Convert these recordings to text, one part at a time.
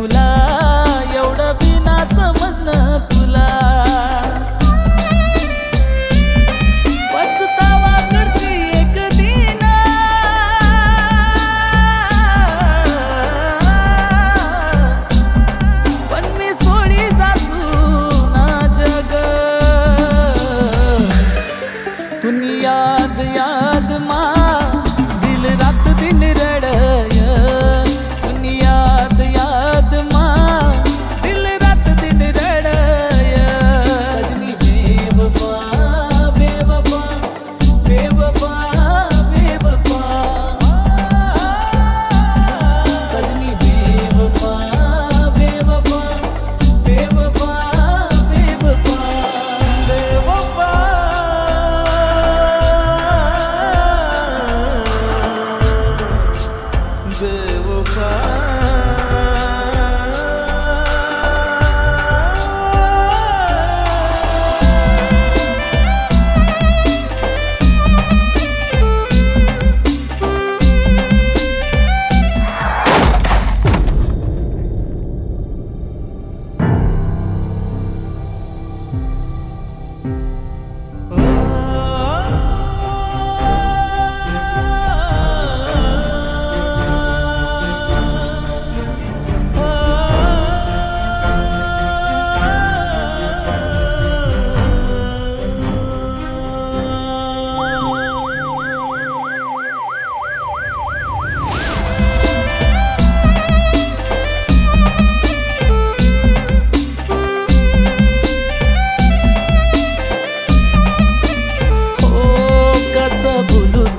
तुला एवढं बिना समजणं तुला पछतावा करशी एक दिन पण मी सोडी जासू ना जग तुनी याद याद मा दिल रात दिन रडय तुनी याद याद मा दिल रात दिन रडय सजनी बेवफा बेवफा बेवफा बेवफा सजनी बेवफा बेवफा बेवफा बेवफा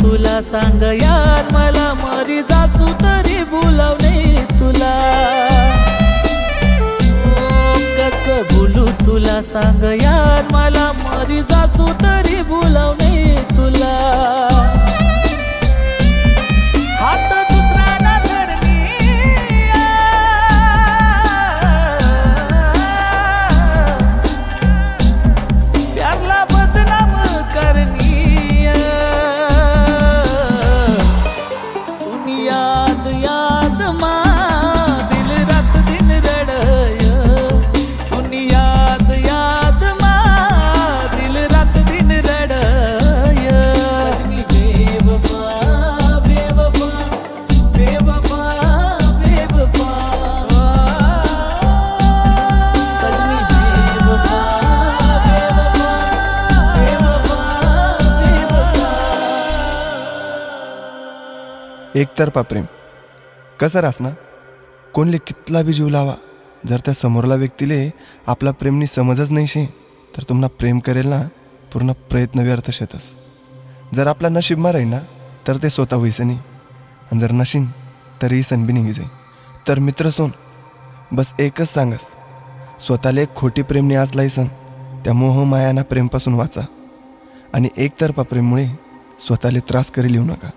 तुला सांग यार मला मरी जासू तरी बोलावणे तुला कस बोलू तुला सांग यार मला मरी जासू तरी बोलावणे तुला हात दुसरा ना धरणी प्यारला बदनाम करणी याद याद मा दिल रात दिन रडय तुनी याद याद मा दिल रात दिन रडय सजनी बेवफा बेवफा बेवफा बेवफा सजनी बेवफा बेवफा बेवफा एकतर्फा प्रेम कसं रास ना कोणले कितला बी जीव लावा जर त्या समोरला व्यक्तीले आपला प्रेमनी समजच नाही शे तर तुम्हाला प्रेम करेल ना पूर्ण प्रयत्न व्यर्थ शेतस जर आपला नशीबमा राहील ना तर ते स्वतः होईचं नाही आणि जर नशीन तरीही सण बी निघी जाई तर मित्र सोन बस एकच सांगस स्वतःला एक खोटी प्रेमनी आज लायसन त्या मोह मायाना प्रेमपासून वाचा आणि एकतर्फा प्रेममुळे स्वतःला त्रास करी लिहू नका.